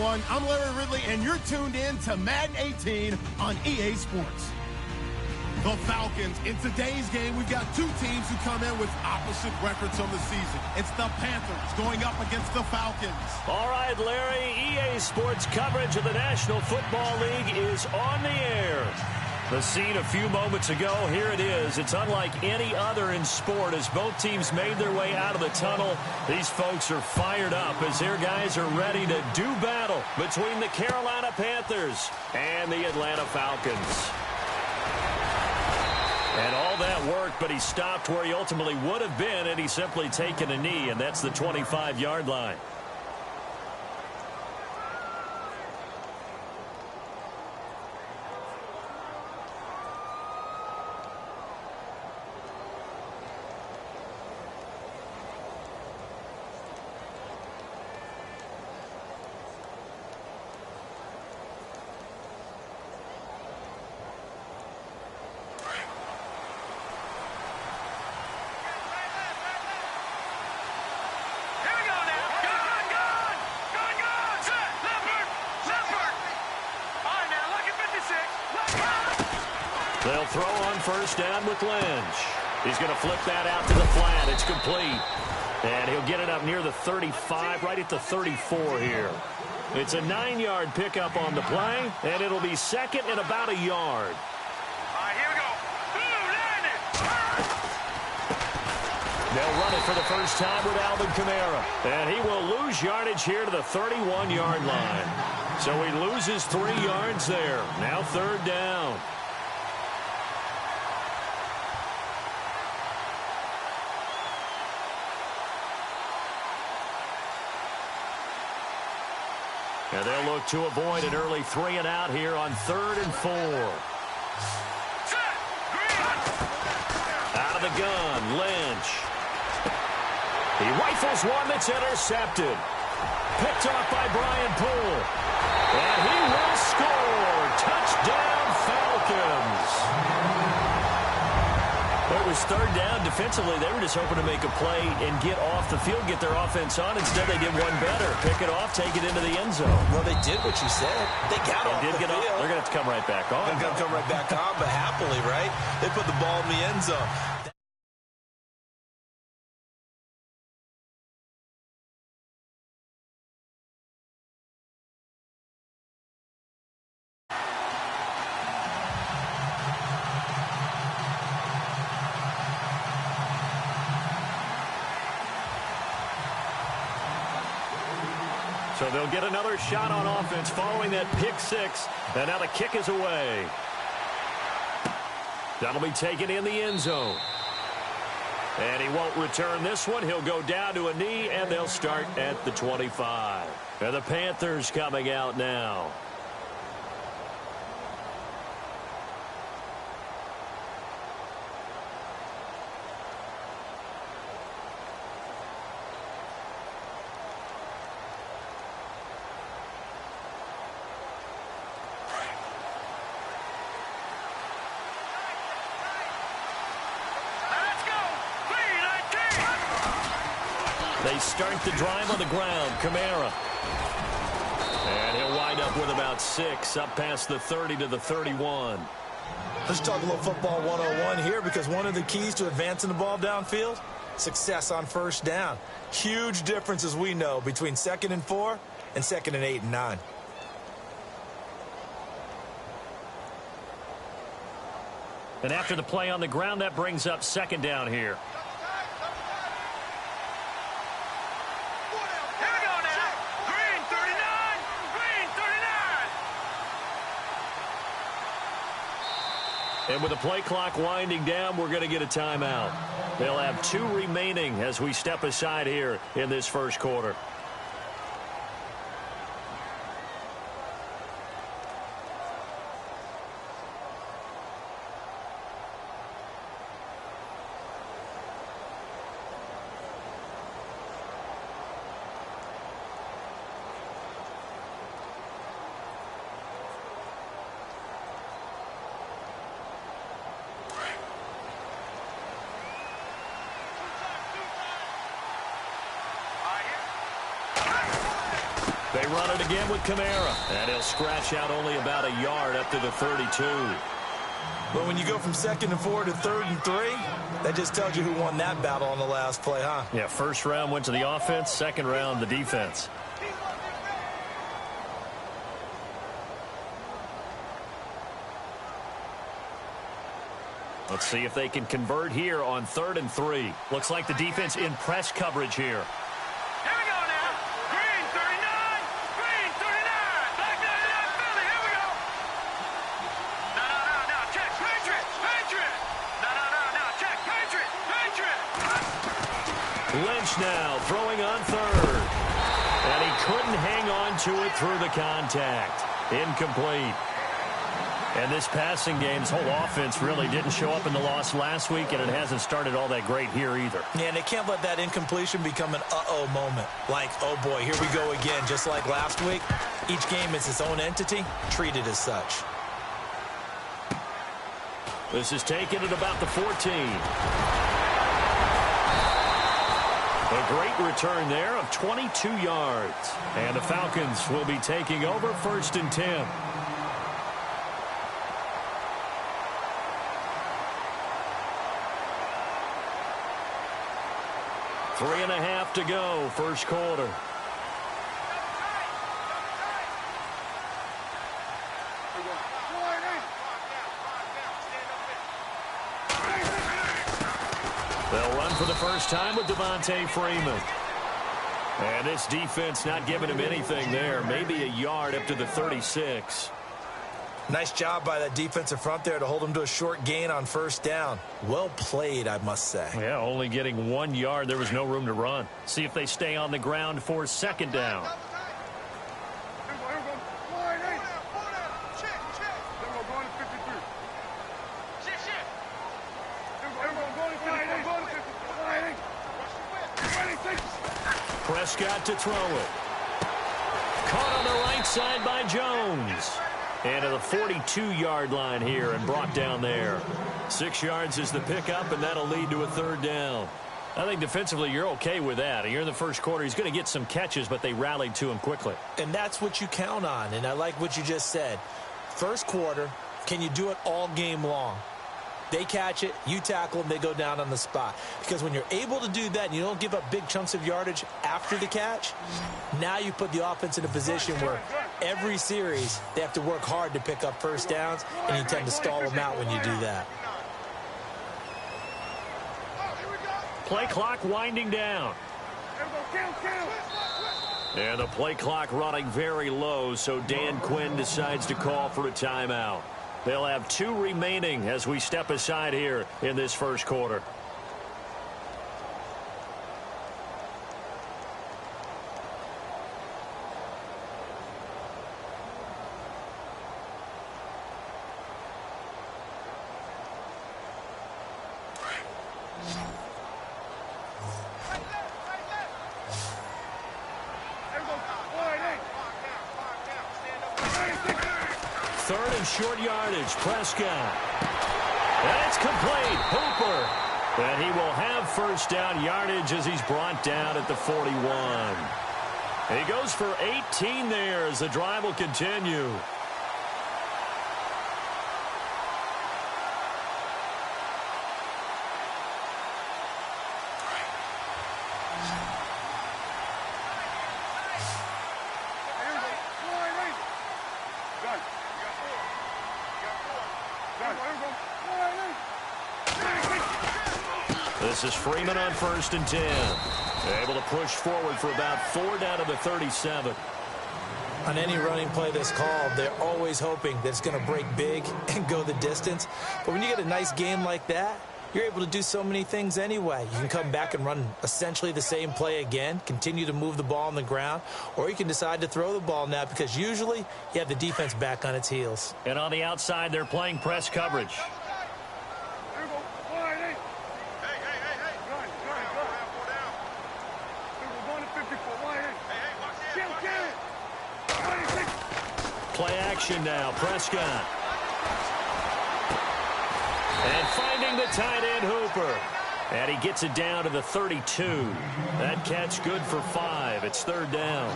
everyone. I'm Larry Ridley, and you're tuned in to Madden 18 on EA Sports. The Falcons. In today's game, we've got two teams who come in with opposite records on the season. It's the Panthers going up against the Falcons. All right, Larry, EA Sports coverage of the National Football League is on the air. The scene a few moments ago, here it is. It's unlike any other in sport as both teams made their way out of the tunnel. These folks are fired up as their guys are ready to do battle between the Carolina Panthers and the Atlanta Falcons. And all that worked, but he stopped where he ultimately would have been had he simply taken a knee, and that's the 25-yard line. They'll throw on first down with Lynch. He's going to flip that out to the flat. It's complete. And he'll get it up near the 35, right at the 34 here. It's a 9-yard pickup on the play, and it'll be second and about a yard. All right, here we go. They'll run it for the first time with Alvin Kamara. And he will lose yardage here to the 31-yard line. So he loses 3 yards there. Now third down. And they'll look to avoid an early 3 and out here on 3rd and 4. Out of the gun, Lynch. He rifles one that's intercepted. Picked off by Brian Poole. And he will score. Touchdown, Falcons. It was third down. Defensively, they were just hoping to make a play and get off the field, get their offense on. Instead, they did one better. Pick it off, take it into the end zone. Well, they did what you said. They got off the field. They're going to have to come right back on. They're going to come right back on, but happily, right? They put the ball in the end zone. So they'll get another shot on offense following that pick six. And now the kick is away. That'll be taken in the end zone. And he won't return this one. He'll go down to a knee, and they'll start at the 25. And the Panthers coming out now. They start the drive on the ground. Kamara. And he'll wind up with about 6 up past the 30 to the 31. Let's talk a little football 101 here, because one of the keys to advancing the ball downfield, success on first down. Huge difference, as we know, between 2nd and 4 and 2nd and 8 and 9. And after the play on the ground, that brings up 2nd down here. And with the play clock winding down, we're going to get a timeout. They'll have 2 remaining as we step aside here in this first quarter. They run it again with Kamara, and he'll scratch out only about a yard up to the 32. But when you go from 2nd and 4 to 3rd and 3, that just tells you who won that battle on the last play, huh? Yeah, first round went to the offense, second round the defense. Let's see if they can convert here on 3rd and 3. Looks like the defense in press coverage here. Here we go now. Green 39. Green 39. Back to that Philly. Here we go. No. Check. Patriot. No. Check. Patriot. Lynch now throwing on 3rd. And he couldn't hang on to it through the contact. Incomplete. And this passing game's whole offense really didn't show up in the loss last week, and it hasn't started all that great here either. Yeah, and they can't let that incompletion become an uh-oh moment. Like, oh boy, here we go again, just like last week. Each game is its own entity, treated as such. This is taken at about the 14. A great return there of 22 yards. And the Falcons will be taking over 1st and 10. 3.5 to go, first quarter. They'll run for the first time with Devontae Freeman. And this defense not giving him anything there. Maybe a yard up to the 36. Nice job by that defensive front there to hold him to a short gain on 1st down. Well played, I must say. Yeah, only getting 1 yard. There was no room to run. See if they stay on the ground for 2nd down. Prescott to throw it. Caught on the right side by Jones. And to the 42-yard line here and brought down there. 6 yards is the pickup, and that'll lead to a 3rd down. I think defensively you're okay with that. Here in the first quarter, he's going to get some catches, but they rallied to him quickly. And that's what you count on, and I like what you just said. First quarter, can you do it all game long? They catch it, you tackle them, they go down on the spot. Because when you're able to do that and you don't give up big chunks of yardage after the catch, now you put the offense in a position where every series they have to work hard to pick up 1st downs, and you tend to stall them out when you do that. Play clock winding down. And the play clock running very low, so Dan Quinn decides to call for a timeout. They'll have 2 remaining as we step aside here in this first quarter. Short yardage, Prescott. And it's complete. Hooper. And he will have 1st down yardage as he's brought down at the 41. He goes for 18 there as the drive will continue. This is Freeman on 1st and 10. They're able to push forward for about 4 down to the 37. On any running play that's called, they're always hoping that it's going to break big and go the distance. But when you get a nice game like that, you're able to do so many things anyway. You can come back and run essentially the same play again, continue to move the ball on the ground, or you can decide to throw the ball now because usually you have the defense back on its heels. And on the outside, they're playing press coverage. Play action now, Prescott. And finding the tight end, Hooper. And he gets it down to the 32. That catch good for 5. It's third down.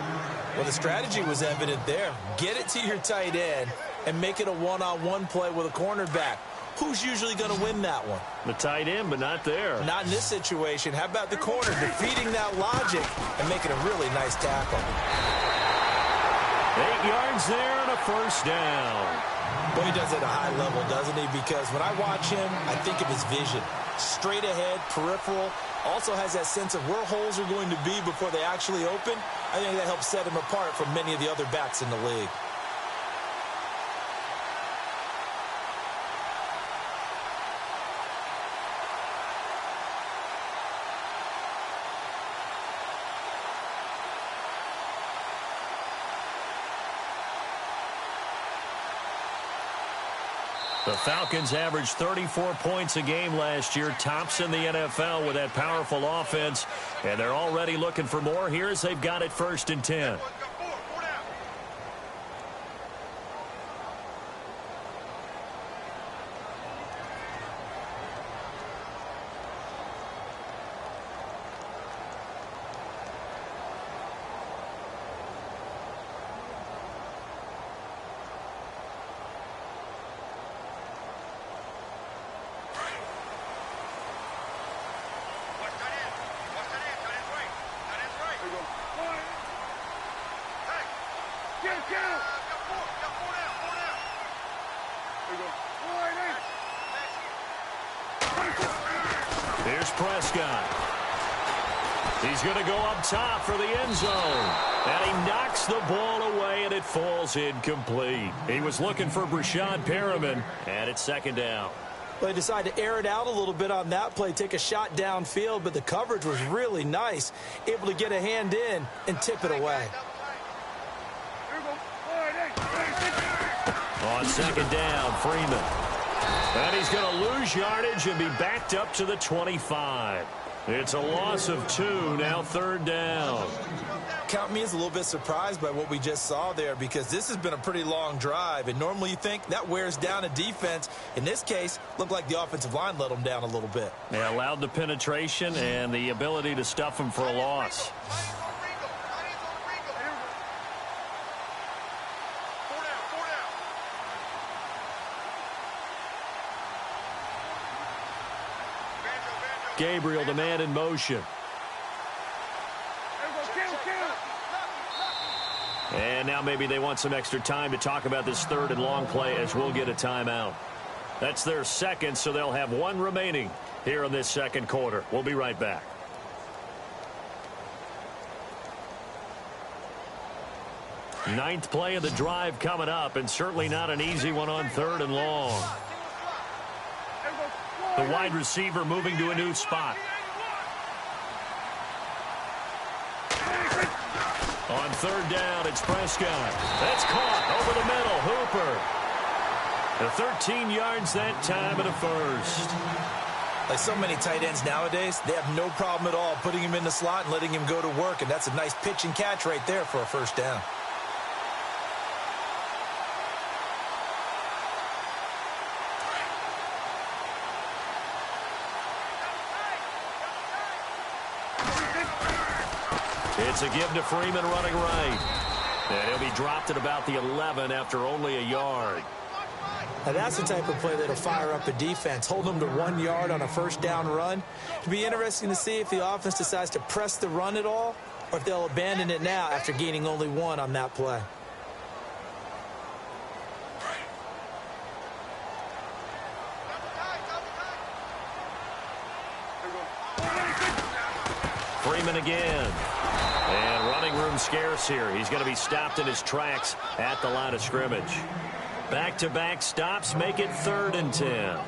Well, the strategy was evident there. Get it to your tight end and make it a one-on-one play with a cornerback. Who's usually going to win that one? The tight end, but not there. Not in this situation. How about the corner defeating that logic and making a really nice tackle? 8 yards there and a first down. Well, he does it at a high level, doesn't he? Because when I watch him, I think of his vision. Straight ahead, peripheral, also has that sense of where holes are going to be before they actually open. I think that helps set him apart from many of the other backs in the league. The Falcons averaged 34 points a game last year, tops in the NFL with that powerful offense, and they're already looking for more here as they've got it first and 10. Here's Prescott. He's going to go up top for the end zone. And he knocks the ball away, and it falls incomplete. He was looking for Brashad Perriman, and it's second down. Well, they decided to air it out a little bit on that play, take a shot downfield, but the coverage was really nice, able to get a hand in and tip it away. On second down, Freeman. And he's going to lose yardage and be backed up to the 25. It's a loss of 2, now third down. Count me as a little bit surprised by what we just saw there, because this has been a pretty long drive, and normally you think that wears down a defense. In this case, looked like the offensive line let them down a little bit. They allowed the penetration and the ability to stuff them for a loss. Gabriel, the man in motion. And now maybe they want some extra time to talk about this third and long play, as we'll get a timeout. That's their second, so they'll have one remaining here in this second quarter. We'll be right back. Ninth play of the drive coming up, and certainly not an easy one on third and long. The wide receiver moving to a new spot. On third down, it's Prescott. That's caught over the middle. Hooper. The 13 yards that time and a first. Like so many tight ends nowadays, they have no problem at all putting him in the slot and letting him go to work, and that's a nice pitch and catch right there for a first down. It's a give to Freeman running right. And he'll be dropped at about the 11 after only a yard. Now that's the type of play that'll fire up a defense. Hold them to 1 yard on a first down run. It'll be interesting to see if the offense decides to press the run at all, or if they'll abandon it now after gaining only 1 on that play. Freeman again. And running room scarce here. He's going to be stopped in his tracks at the line of scrimmage. Back-to-back stops make it 3rd and 10.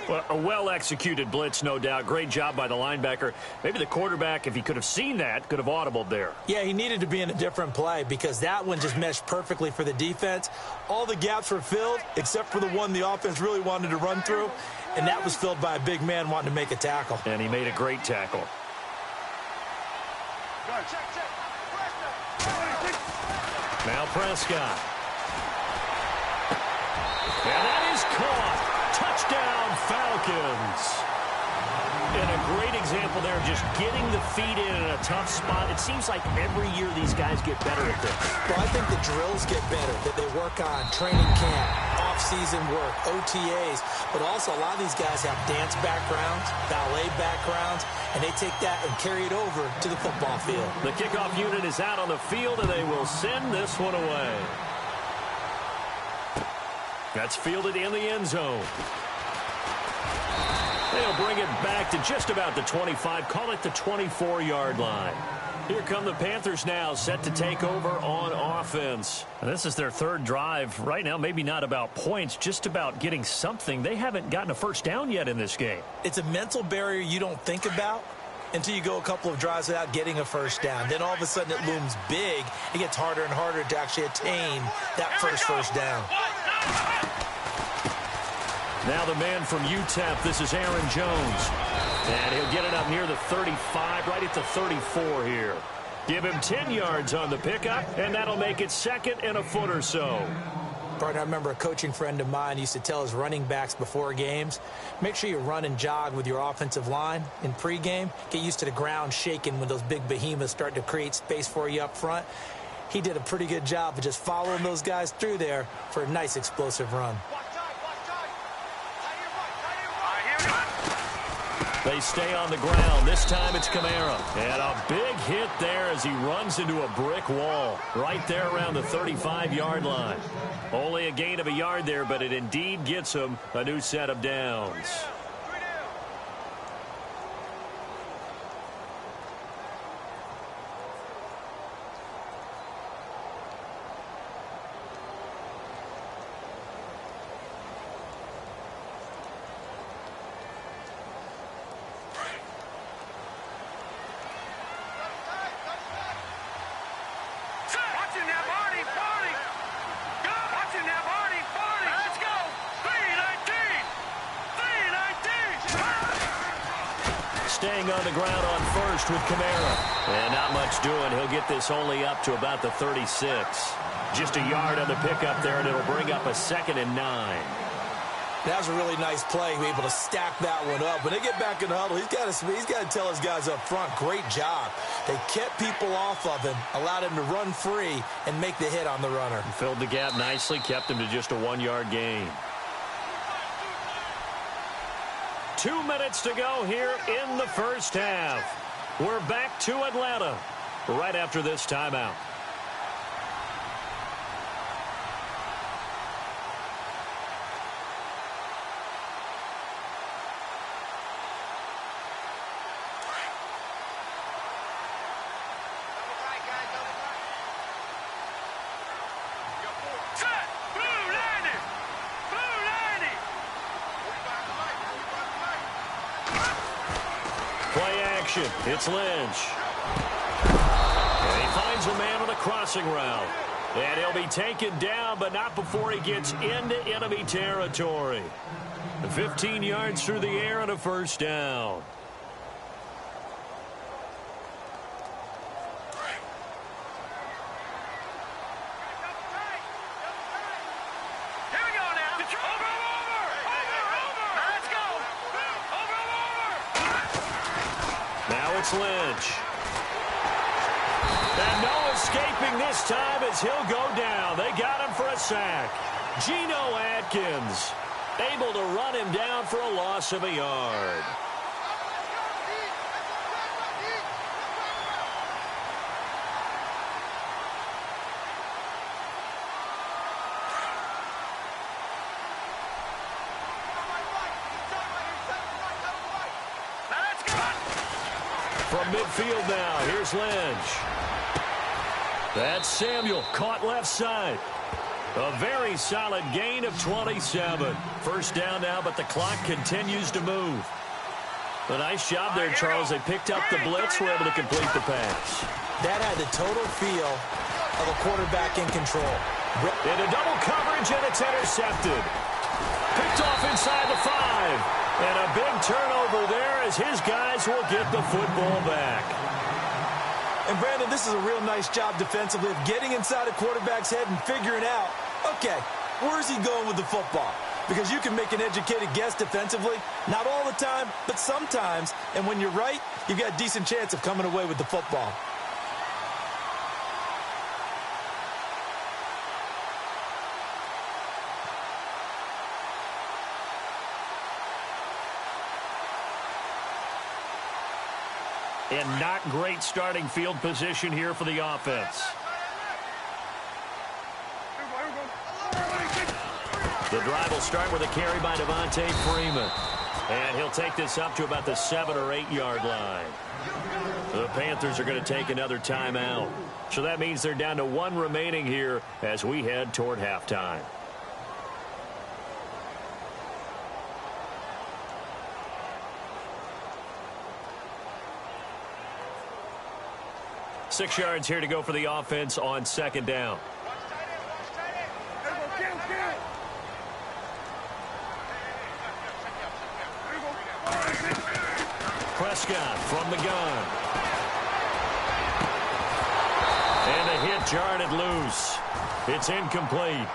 Well, a well-executed blitz, no doubt. Great job by the linebacker. Maybe the quarterback, if he could have seen that, could have audibled there. Yeah, he needed to be in a different play because that one just meshed perfectly for the defense. All the gaps were filled except for the one the offense really wanted to run through, and that was filled by a big man wanting to make a tackle. And he made a great tackle. Now Prescott. And that is caught. Touchdown, Falcons. great example there of just getting the feet in a tough spot. It seems like every year these guys get better at this. Well, I think the drills get better, that they work on training camp, off-season work, OTAs, but also a lot of these guys have dance backgrounds, ballet backgrounds, and they take that and carry it over to the football field. The kickoff unit is out on the field, and they will send this one away. That's fielded in the end zone. They'll bring it back to just about the 25, call it the 24-yard line. Here come the Panthers now, set to take over on offense. And this is their third drive. Right now, maybe not about points, just about getting something. They haven't gotten a first down yet in this game. It's a mental barrier you don't think about until you go a couple of drives without getting a first down. Then all of a sudden it looms big. It gets harder and harder to actually attain that first down. Now the man from UTEP, this is Aaron Jones. And he'll get it up near the 35, right at the 34 here. Give him 10 yards on the pickup, and that'll make it second and a foot or so. Partner, I remember a coaching friend of mine used to tell his running backs before games, make sure you run and jog with your offensive line in pregame. Get used to the ground shaking when those big behemoths start to create space for you up front. He did a pretty good job of just following those guys through there for a nice explosive run. They stay on the ground. This time it's Kamara. And a big hit there as he runs into a brick wall right there around the 35-yard line. Only a gain of a yard there, but it indeed gets him a new set of downs. Staying on the ground on first with Kamara. And not much doing. He'll get this only up to about the 36. Just a yard on the pickup there, and it'll bring up a 2nd and 9. That was a really nice play, be able to stack that one up. When they get back in the huddle, he's got to tell his guys up front, great job. They kept people off of him, allowed him to run free, and make the hit on the runner. Filled the gap nicely, kept him to just a 1-yard gain. 2 minutes to go here in the first half. We're back to Atlanta right after this timeout. It's Lynch. And he finds a man on the crossing route. And he'll be taken down, but not before he gets into enemy territory. 15 yards through the air and a first down. Lynch. And no escaping this time as he'll go down. They got him for a sack. Geno Atkins able to run him down for a loss of a yard. From midfield now, here's Lynch. That's Samuel, caught left side. A very solid gain of 27. First down now, but the clock continues to move. A nice job there, Charles. They picked up the blitz, were able to complete the pass. That had the total feel of a quarterback in control. Into double coverage, and it's intercepted. Picked off inside the 5. And a big turnover there as his guys will get the football back. And, Brandon, this is a real nice job defensively of getting inside a quarterback's head and figuring out, okay, where's he going with the football? because you can make an educated guess defensively. Not all the time, but sometimes. And when you're right, you've got a decent chance of coming away with the football. And not great starting field position here for the offense. The drive will start with a carry by Devontae Freeman. And he'll take this up to about the 7 or 8 yard line. The Panthers are going to take another timeout. So that means they're down to 1 remaining here as we head toward halftime. Six yards here to go for the offense on second down. Prescott from the gun. And a hit jarred it loose. It's incomplete.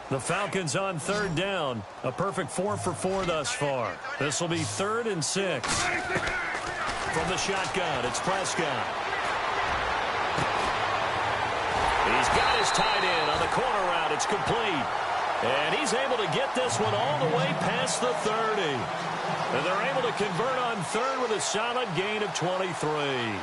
The Falcons on third down. A perfect 4 for 4 thus far. This will be 3rd and 6. From the shotgun, it's Prescott. He's got his tight end on the corner route. It's complete. And he's able to get this one all the way past the 30. And they're able to convert on third with a solid gain of 23.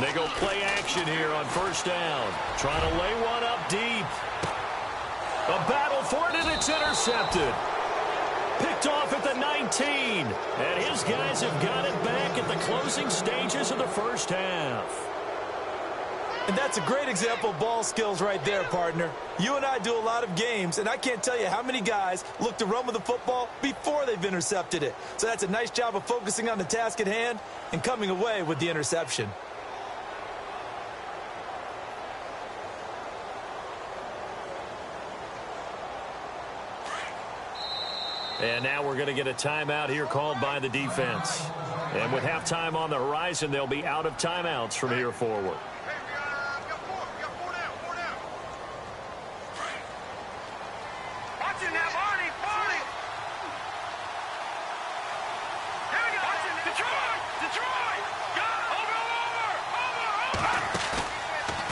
They go play action here on first down. Trying to lay one up deep. A battle for it, and it's intercepted. Picked off at the 19. And his guys have got it back at the closing stages of the first half. And that's a great example of ball skills right there, partner. You and I do a lot of games, and I can't tell you how many guys look to run with the football before they've intercepted it. So that's a nice job of focusing on the task at hand and coming away with the interception. And now we're going to get a timeout here called by the defense. And with halftime on the horizon, they'll be out of timeouts from here forward.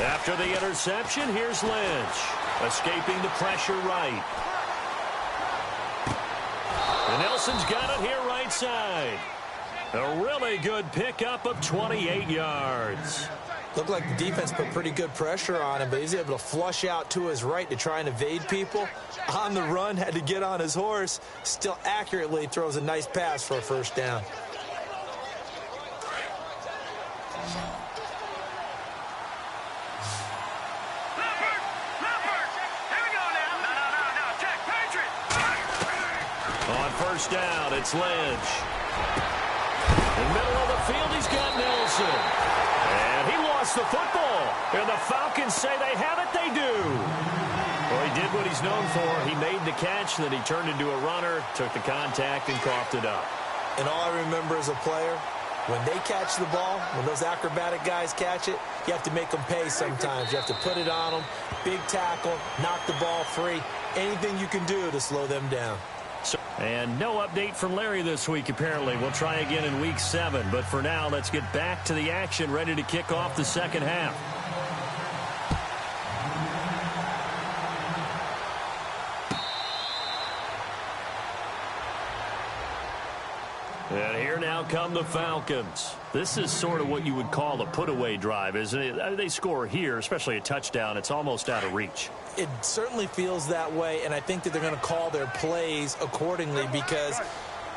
After the interception, here's Lynch. Escaping the pressure right. And Nelson's got it here right side. A really good pickup of 28 yards. Looked like the defense put pretty good pressure on him, but he's able to flush out to his right to try and evade people. On the run, had to get on his horse. Still accurately throws a nice pass for a first down. First down, it's Lynch. In the middle of the field, he's got Nelson. And he lost the football. And the Falcons say they have it, they do. Well, he did what he's known for. He made the catch, then he turned into a runner, took the contact, and coughed it up. And all I remember as a player, when they catch the ball, when those acrobatic guys catch it, you have to make them pay sometimes. You have to put it on them, big tackle, knock the ball free, anything you can do to slow them down. And no update from Larry this week, apparently. We'll try again in Week 7. But for now, let's get back to the action, ready to kick off the second half. And here now come the Falcons. This is sort of what you would call a put-away drive, isn't it? They score here, especially a touchdown. It's almost out of reach. It certainly feels that way, and I think that they're going to call their plays accordingly because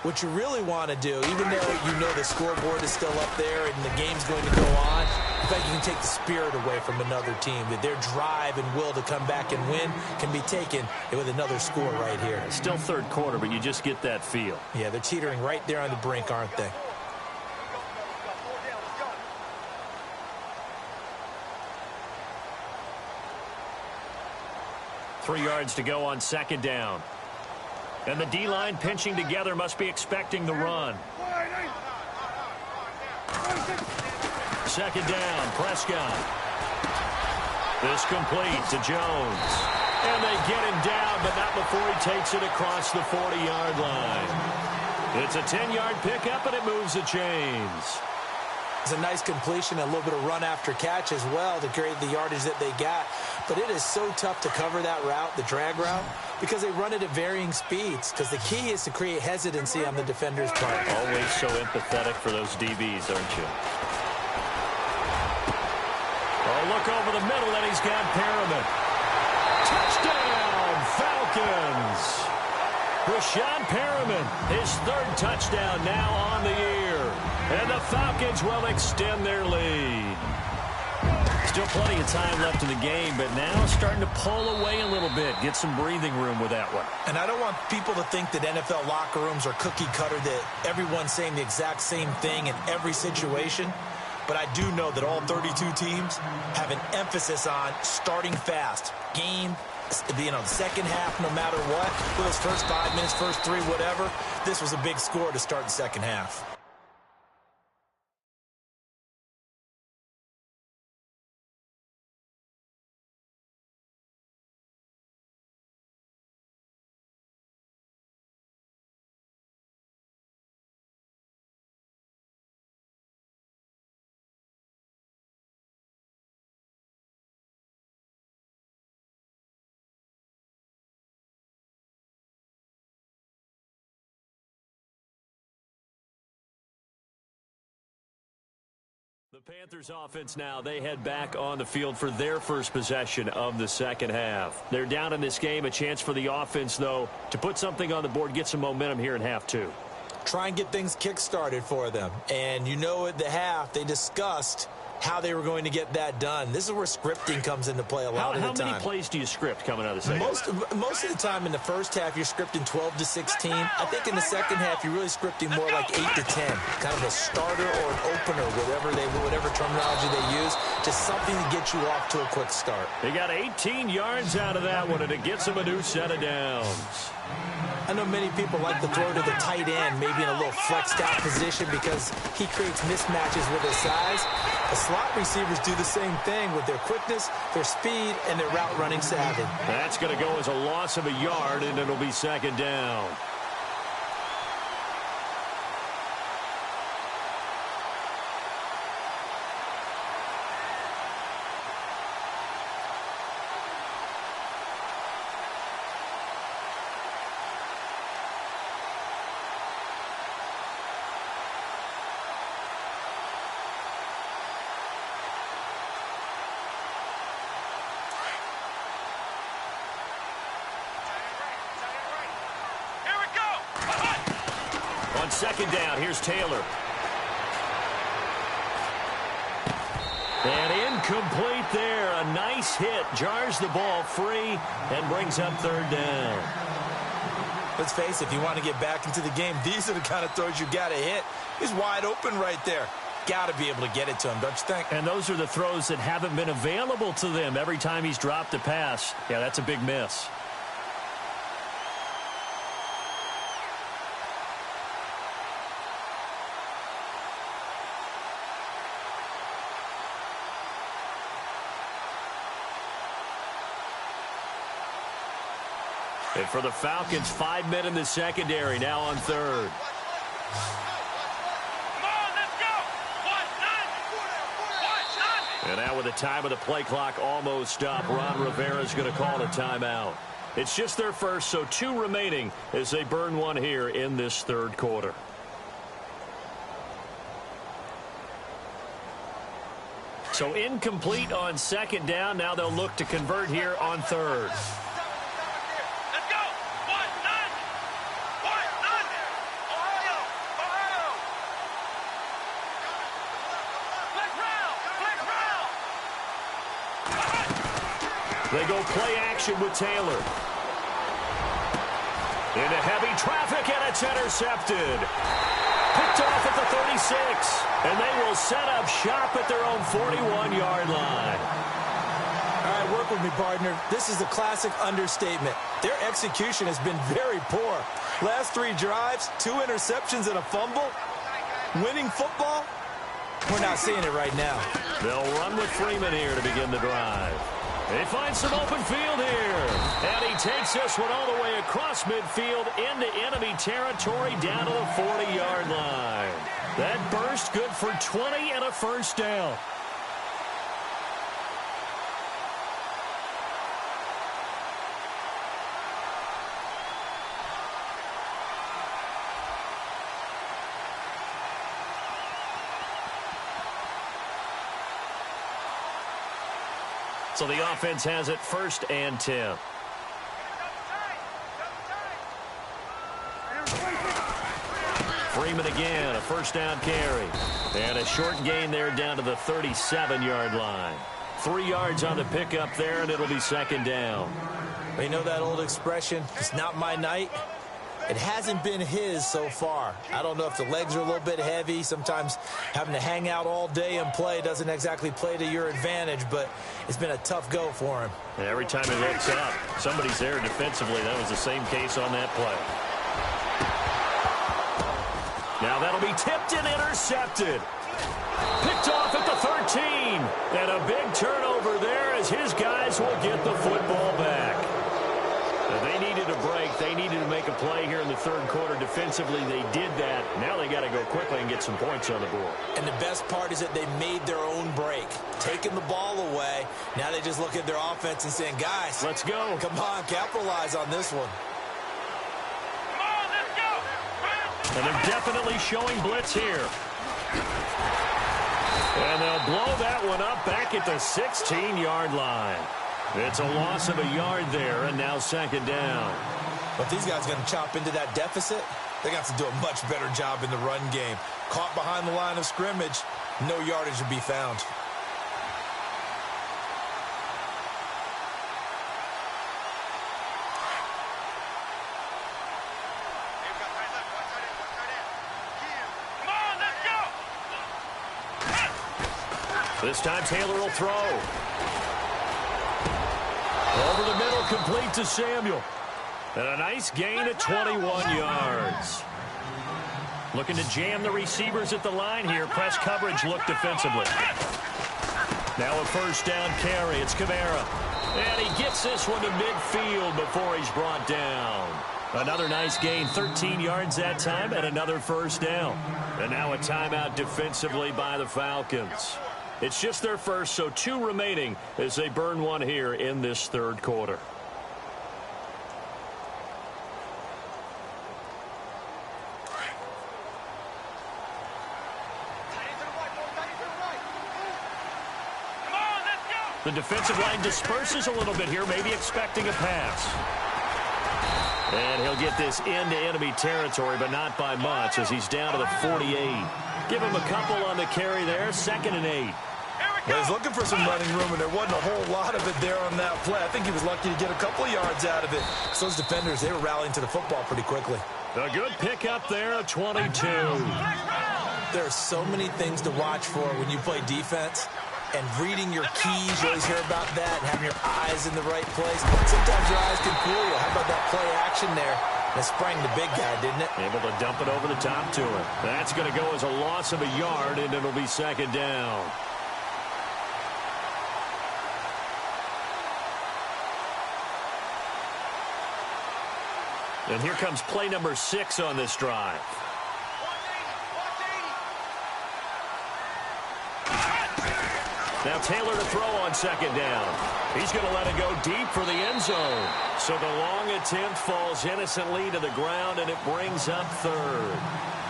What you really want to do, even though you know the scoreboard is still up there and the game's going to go on, in fact, you can take the spirit away from another team. That their drive and will to come back and win can be taken with another score right here. It's still third quarter, but you just get that feel. Yeah, they're teetering right there on the brink, aren't they? Three yards to go on second down. And the D-line pinching together must be expecting the run. Second down, Prescott. This complete to Jones. And they get him down, but not before he takes it across the 40-yard line. It's a 10-yard pickup, and it moves the chains. It's a nice completion, a little bit of run after catch as well to create the yardage that they got. But it is so tough to cover that route, the drag route, because they run it at varying speeds. Because the key is to create hesitancy on the defender's part. Always so empathetic for those DBs, aren't you? Oh, look over the middle, and he's got Perriman. Touchdown, Falcons! Rashad Perriman, his third touchdown now on the year. And the Falcons will extend their lead. Still plenty of time left in the game, but now starting to pull away a little bit. Get some breathing room with that one. And I don't want people to think that NFL locker rooms are cookie cutter, that everyone's saying the exact same thing in every situation. But I do know that all 32 teams have an emphasis on starting fast. Game, second half, no matter what. For those first 5 minutes, first three, whatever. This was a big score to start the second half. The Panthers offense now, they head back on the field for their first possession of the second half. They're down in this game. A chance for the offense, though, to put something on the board, get some momentum here in half two. Try and get things kick-started for them. And you know at the half, they discussed how they were going to get that done. This is where scripting comes into play a lot of the time. How many plays do you script coming out of the second? Most of the time in the first half, you're scripting 12 to 16. I think in the second half, you're really scripting more like 8 to 10. Kind of a starter or an opener, whatever terminology they use, just something to get you off to a quick start. They got 18 yards out of that one, and it gets them a new set of downs. I know many people like to throw to the tight end, maybe in a little flexed out position because he creates mismatches with his size. The slot receivers do the same thing with their quickness, their speed, and their route running savvy. That's going to go as a loss of a yard, and it'll be second down. On second down, here's Taylor. And incomplete there. A nice hit. Jars the ball free and brings up third down. Let's face it, if you want to get back into the game, these are the kind of throws you got to hit. He's wide open right there. Got to be able to get it to him, don't you think? And those are the throws that haven't been available to them every time he's dropped a pass. Yeah, that's a big miss. And for the Falcons, 5 men in the secondary, now on third. Come on, let's go. And now with the time of the play clock almost up, Ron Rivera's going to call a timeout. It's just their first, so 2 remaining as they burn one here in this third quarter. So incomplete on second down. Now they'll look to convert here on third. They go play action with Taylor. Into heavy traffic, and it's intercepted. Picked off at the 36, and they will set up shop at their own 41-yard line. All right, work with me, partner. This is a classic understatement. Their execution has been very poor. Last 3 drives, 2 interceptions and a fumble. Winning football? We're not seeing it right now. They'll run with Freeman here to begin the drive. They find some open field here. And he takes this one all the way across midfield into enemy territory down to the 40-yard line. That burst good for 20 and a first down. So the offense has it 1st and 10. Freeman again, a first down carry. And a short gain there down to the 37-yard line. 3 yards on the pickup there, and it'll be 2nd down. You know that old expression, it's not my night? It hasn't been his so far. I don't know if the legs are a little bit heavy. Sometimes having to hang out all day and play doesn't exactly play to your advantage, but it's been a tough go for him. And every time he looks up, somebody's there defensively. That was the same case on that play. Now that'll be tipped and intercepted. Picked off at the 13. And a big turnover there as his guys will get the football back. They needed a break. They needed to make a play here in the 3rd quarter. Defensively, they did that. Now they got to go quickly and get some points on the board. And the best part is that they made their own break. Taking the ball away. Now they just look at their offense and saying, guys, let's go. Come on, capitalize on this one. Come on, let's go. And they're definitely showing blitz here. And they'll blow that one up back at the 16-yard line. It's a loss of a yard there, and now 2nd down. But these guys are going to chop into that deficit. They got to do a much better job in the run game. Caught behind the line of scrimmage, no yardage to be found. Come on, let's go. This time Taylor will throw. Over the middle, complete to Samuel. And a nice gain at 21 yards. Looking to jam the receivers at the line here. Press coverage look defensively. Now a first down carry. It's Kamara. And he gets this one to midfield before he's brought down. Another nice gain, 13 yards that time, and another first down. And now a timeout defensively by the Falcons. It's just their first, so 2 remaining as they burn one here in this 3rd quarter. The defensive line disperses a little bit here, maybe expecting a pass. And he'll get this into enemy territory, but not by much as he's down to the 48. Give him a couple on the carry there, 2nd and 8. Well, he's looking for some running room, and there wasn't a whole lot of it there on that play. I think he was lucky to get a couple of yards out of it. So those defenders, they were rallying to the football pretty quickly. A good pickup there at 22. There are so many things to watch for when you play defense. And reading your keys, you always hear about that, and having your eyes in the right place. Sometimes your eyes can fool you. How about that play action there? That sprang the big guy, didn't it? Able to dump it over the top to him. That's going to go as a loss of a yard, and it'll be 2nd down. And here comes play number 6 on this drive. Now Taylor to throw on 2nd down. He's going to let it go deep for the end zone. So the long attempt falls innocently to the ground, and it brings up 3rd.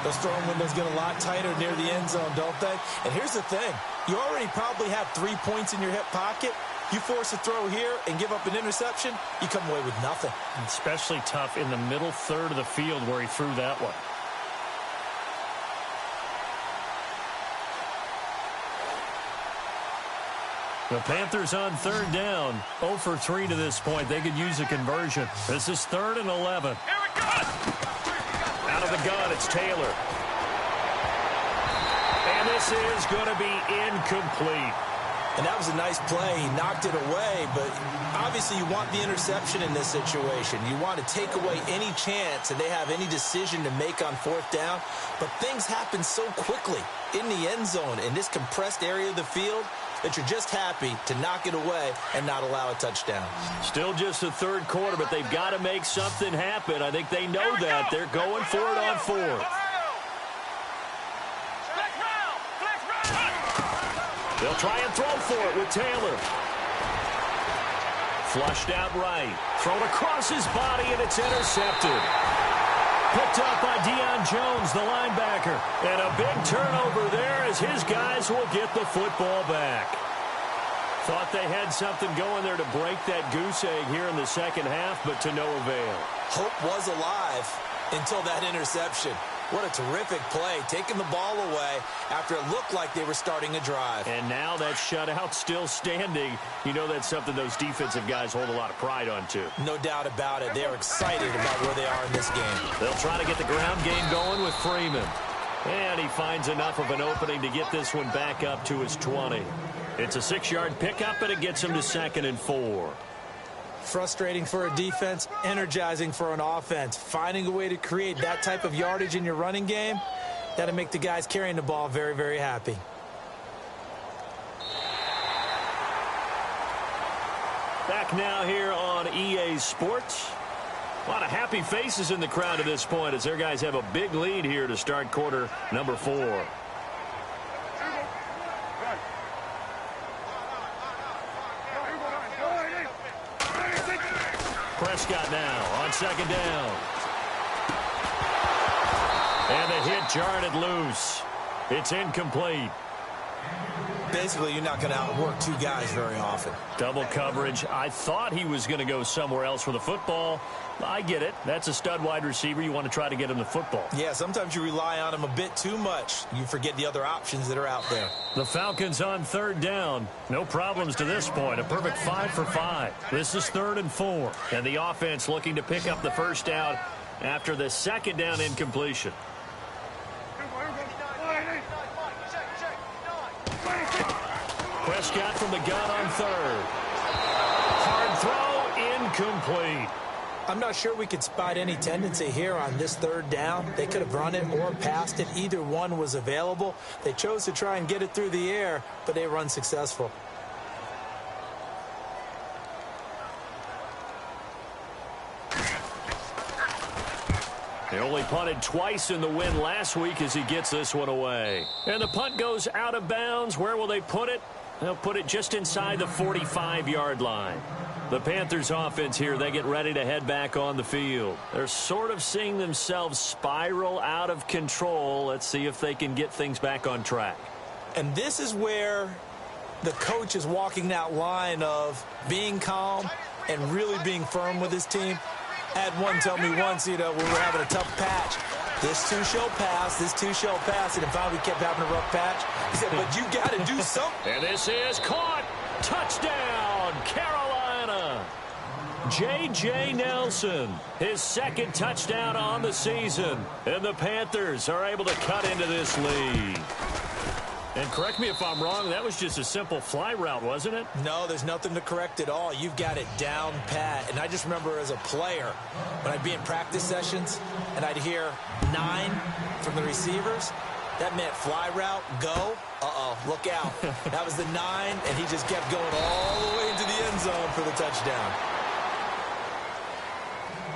Those throwing windows get a lot tighter near the end zone, don't they? And here's the thing. You already probably have 3 points in your hip pocket. You force a throw here and give up an interception, you come away with nothing. Especially tough in the middle 3rd of the field where he threw that one. The Panthers on third down. 0 for 3 to this point. They could use a conversion. This is 3rd and 11. Here we go. Out of the gun, it's Taylor. And this is going to be incomplete. And that was a nice play. He knocked it away, but obviously you want the interception in this situation. You want to take away any chance that they have any decision to make on 4th down. But things happen so quickly in the end zone in this compressed area of the field that you're just happy to knock it away and not allow a touchdown. Still just the 3rd quarter, but they've got to make something happen. I think they know that. They're going for it on 4th. They'll try and throw for it with Taylor. Flushed out right. Thrown across his body, and it's intercepted. Picked up by Deion Jones, the linebacker. And a big turnover there as his guys will get the football back. Thought they had something going there to break that goose egg here in the second half, but to no avail. Hope was alive until that interception. What a terrific play, taking the ball away after it looked like they were starting a drive. And now that shutout still standing. You know that's something those defensive guys hold a lot of pride on, too. No doubt about it. They're excited about where they are in this game. They'll try to get the ground game going with Freeman. And he finds enough of an opening to get this one back up to his 20. It's a 6-yard pickup, and it gets him to 2nd and 4. Frustrating for a defense, energizing for an offense. Finding a way to create that type of yardage in your running game, that'll make the guys carrying the ball very, very happy. Back now here on EA Sports. A lot of happy faces in the crowd at this point as their guys have a big lead here to start quarter number 4. Prescott now on 2nd down. And the hit jarred it loose. It's incomplete. Basically, you're not going to outwork 2 guys very often. Double coverage. I thought he was going to go somewhere else with the football. I get it. That's a stud wide receiver. You want to try to get him the football. Yeah, sometimes you rely on him a bit too much. You forget the other options that are out there. The Falcons on 3rd down. No problems to this point. A perfect 5 for 5. This is 3rd and 4. And the offense looking to pick up the first down after the 2nd down incompletion. Prescott from the gun on 3rd. Hard throw, incomplete. I'm not sure we could spot any tendency here on this 3rd down. They could have run it or passed it. Either one was available. They chose to try and get it through the air, but they were unsuccessful. They only punted twice in the win last week as he gets this one away. And the punt goes out of bounds. Where will they put it? They'll put it just inside the 45-yard line. The Panthers offense here, they get ready to head back on the field. They're sort of seeing themselves spiral out of control. Let's see if they can get things back on track. And this is where the coach is walking that line of being calm and really being firm with his team. I had one tell me once, you know, we were having a tough patch. This too shall pass, this too shall pass, and if finally we kept having a rough patch, he said, but you got to do something. And this is caught. Touchdown, Carolina. J.J. Nelson, his 2nd touchdown on the season. And the Panthers are able to cut into this lead. And correct me if I'm wrong, that was just a simple fly route, wasn't it? No, there's nothing to correct at all. You've got it down pat. And I just remember as a player, when I'd be in practice sessions and I'd hear 9 from the receivers, that meant fly route, go. Uh-oh, look out. That was the 9, and he just kept going all the way into the end zone for the touchdown.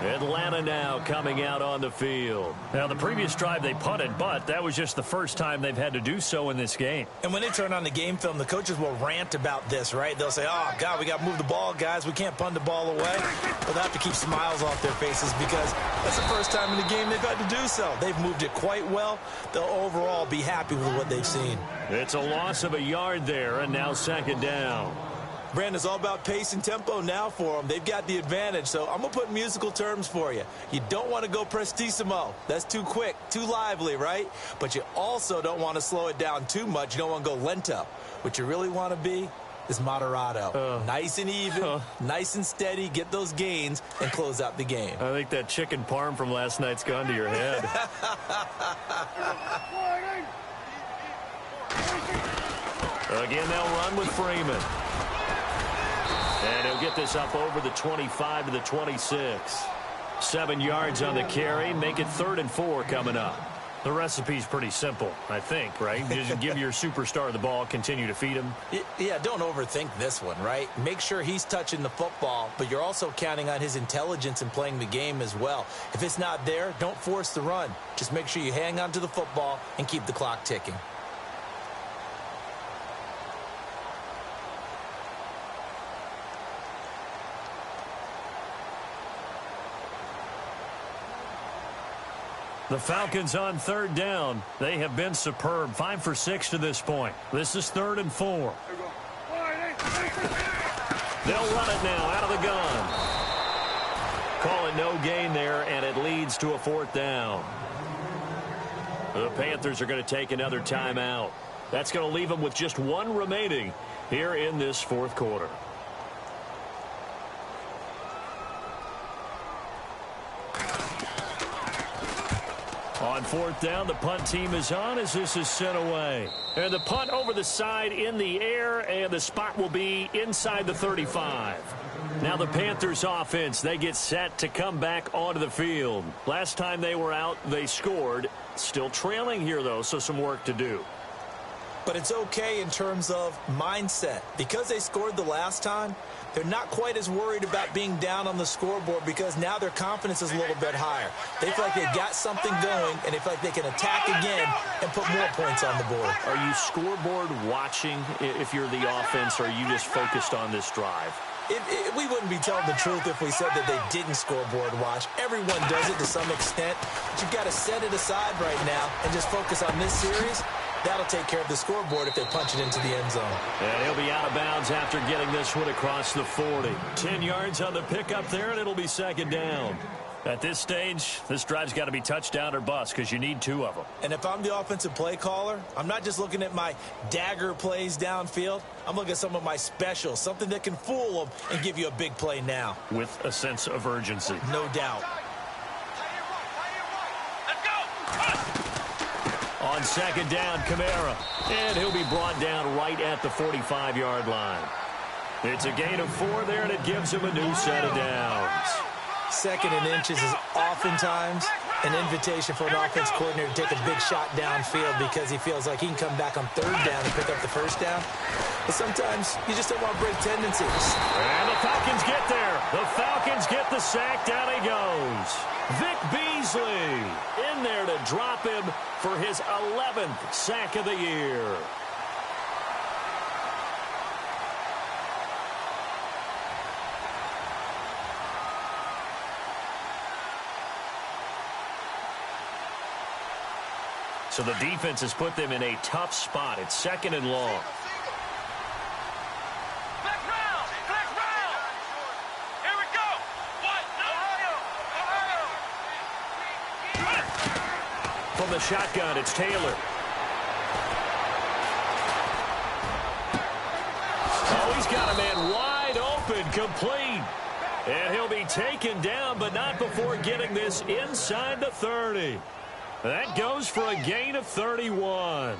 Atlanta now coming out on the field. Now, the previous drive they punted, but that was just the first time they've had to do so in this game. And when they turn on the game film, the coaches will rant about this, right? They'll say, oh, God, we got to move the ball, guys. We can't punt the ball away. But they'll have to keep smiles off their faces because that's the first time in the game they've had to do so. They've moved it quite well. They'll overall be happy with what they've seen. It's a loss of a yard there, and now 2nd down. Brandon, it's all about pace and tempo now for them. They've got the advantage, so I'm going to put musical terms for you. You don't want to go prestissimo. That's too quick, too lively, right? But you also don't want to slow it down too much. You don't want to go lento. What you really want to be is Moderado. Nice and even, nice and steady, get those gains, and close out the game. I think that chicken parm from last night's gone to your head. Again, they'll run with Freeman. And he'll get this up over the 25 to the 26. 7 yards on the carry. Make it 3rd and 4 coming up. The recipe's pretty simple, I think, right? Just give your superstar the ball, continue to feed him. Yeah, don't overthink this one, right? Make sure he's touching the football, but you're also counting on his intelligence in playing the game as well. If it's not there, don't force the run. Just make sure you hang on to the football and keep the clock ticking. The Falcons on 3rd down. They have been superb. 5 for 6 to this point. This is 3rd and 4. They'll run it now out of the gun. Call it no gain there, and it leads to a 4th down. The Panthers are going to take another timeout. That's going to leave them with just 1 remaining here in this 4th quarter. On 4th down, the punt team is on as this is sent away. And the punt over the side in the air, and the spot will be inside the 35. Now the Panthers offense, they get set to come back onto the field. Last time they were out, they scored. Still trailing here, though, so some work to do. But it's okay in terms of mindset. Because they scored the last time, they're not quite as worried about being down on the scoreboard because now their confidence is a little bit higher. They feel like they've got something going, and they feel like they can attack again and put more points on the board. Are you scoreboard watching if you're the offense, or are you just focused on this drive? We wouldn't be telling the truth if we said that they didn't scoreboard watch. Everyone does it to some extent, but you've got to set it aside right now and just focus on this series. That'll take care of the scoreboard if they punch it into the end zone. And he'll be out of bounds after getting this one across the 40. 10 yards on the pickup there, and it'll be 2nd down. At this stage, this drive's got to be touchdown or bust because you need 2 of them. And if I'm the offensive play caller, I'm not just looking at my dagger plays downfield. I'm looking at some of my specials, something that can fool them and give you a big play now. With a sense of urgency. No doubt. On 2nd down, Kamara. And he'll be brought down right at the 45-yard line. It's a gain of 4 there, and it gives him a new set of downs. 2nd and inches is oftentimes an invitation for an offense coordinator to take a big shot downfield because he feels like he can come back on 3rd down and pick up the 1st down. But sometimes you just don't want to break tendencies. And the Falcons get there. The Falcons get the sack. Down he goes. Vic Beasley in there to drop him for his 11th sack of the year. So the defense has put them in a tough spot. It's 2nd and long. Here we go. From the shotgun, it's Taylor. Oh, he's got a man wide open, complete. And he'll be taken down, but not before getting this inside the 30. That goes for a gain of 31.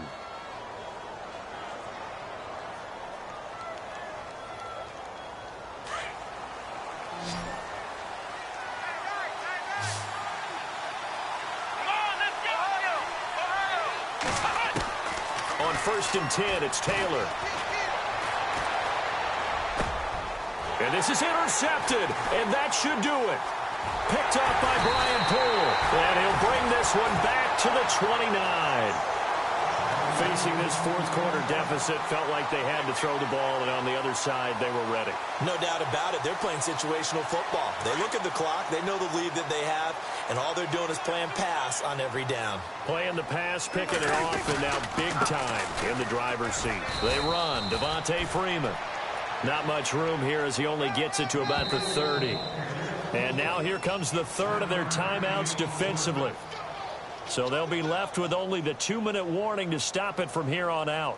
On 1st and 10, it's Taylor. And this is intercepted, and that should do it. Picked off by Brian Poole. And he'll bring this one back to the 29. Facing this 4th quarter deficit, felt like they had to throw the ball, and on the other side, they were ready. No doubt about it. They're playing situational football. They look at the clock. They know the lead that they have, and all they're doing is playing pass on every down. Playing the pass, picking it off, and now big time in the driver's seat. They run. Devontae Freeman. Not much room here as he only gets it to about the 30. And now here comes the 3rd of their timeouts defensively. So they'll be left with only the 2-minute warning to stop it from here on out.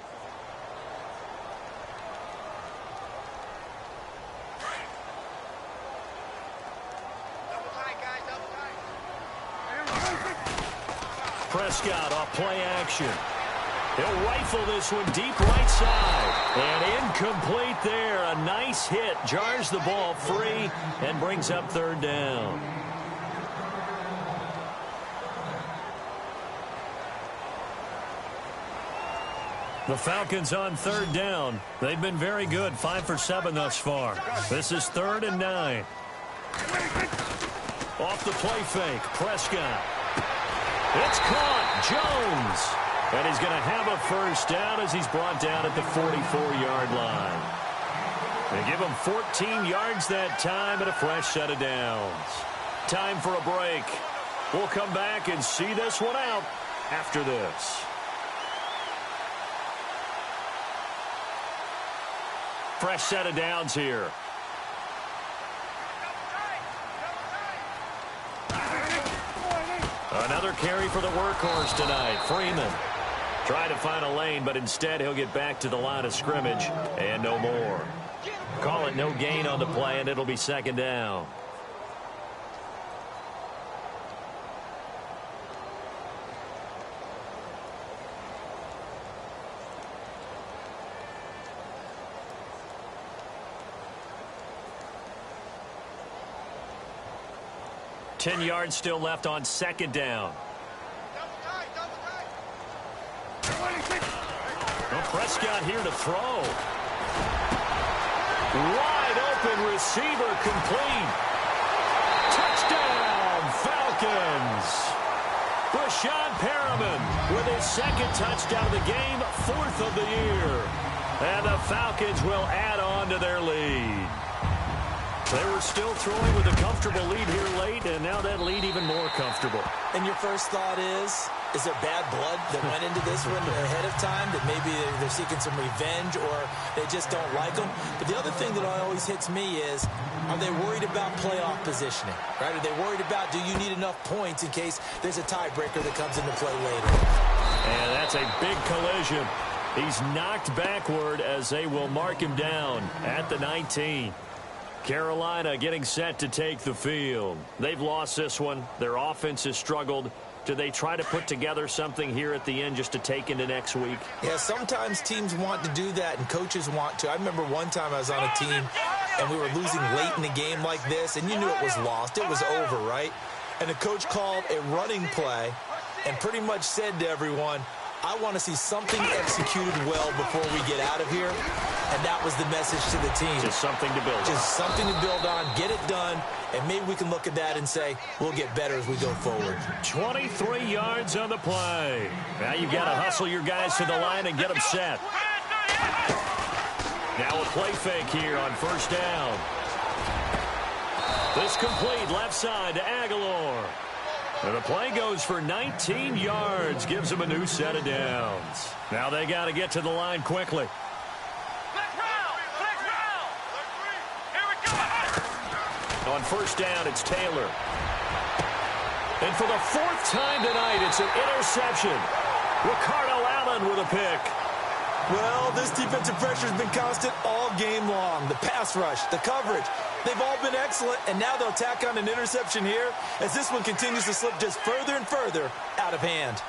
Prescott off play action. He'll rifle this one deep right side. And incomplete there. A nice hit. Jars the ball free and brings up third down. The Falcons on third down. They've been very good, 5 for 7 thus far. This is 3rd and 9. Off the play fake, Prescott. It's caught, Jones. And he's going to have a first down as he's brought down at the 44-yard line. They give him 14 yards that time and a fresh set of downs. Time for a break. We'll come back and see this one out after this. Fresh set of downs here. Another carry for the workhorse tonight, Freeman. Trying to find a lane, but instead he'll get back to the line of scrimmage and no more. Call it no gain on the play, and it'll be 2nd down. Ten yards still left on 2nd down. Well, Prescott here to throw. Wide open receiver complete. Touchdown, Falcons. Brashad Perriman with his 2nd touchdown of the game, 4th of the year. And the Falcons will add on to their lead. They were still throwing with a comfortable lead here late, and now that lead even more comfortable. And your first thought is there bad blood that went into this one ahead of time, that maybe they're seeking some revenge or they just don't like them? But the other thing that always hits me is, are they worried about playoff positioning? Right? Are they worried about, do you need enough points in case there's a tiebreaker that comes into play later? And that's a big collision. He's knocked backward as they will mark him down at the 19. Carolina getting set to take the field. They've lost this one. Their offense has struggled. Do they try to put together something here at the end just to take into next week? Yeah, sometimes teams want to do that and coaches want to. I remember one time I was on a team and we were losing late in the game like this, and you knew it was lost. It was over, right? And the coach called a running play and pretty much said to everyone, I want to see something executed well before we get out of here. And that was the message to the team. Just something to build on. Just something to build on, get it done, and maybe we can look at that and say, we'll get better as we go forward. 23 yards on the play. Now you've got to hustle your guys to the line and get them set. Now a play fake here on 1st down. This complete left side to Aguilar. And the play goes for 19 yards, gives them a new set of downs. Now they got to get to the line quickly. On 1st down, it's Taylor. And for the 4th time tonight, it's an interception. Ricardo Allen with a pick. Well, this defensive pressure has been constant all game long. The pass rush, the coverage, they've all been excellent, and now they'll tack on an interception here as this one continues to slip just further and further out of hand.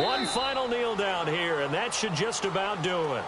One final kneel down here, and that should just about do it.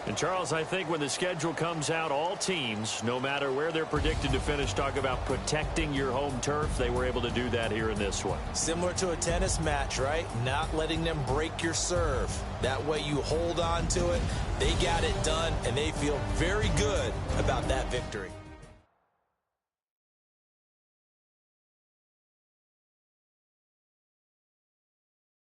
And, Charles, I think when the schedule comes out, all teams, no matter where they're predicted to finish, talk about protecting your home turf. They were able to do that here in this one. Similar to a tennis match, right? Not letting them break your serve. That way you hold on to it. They got it done, and they feel very good about that victory.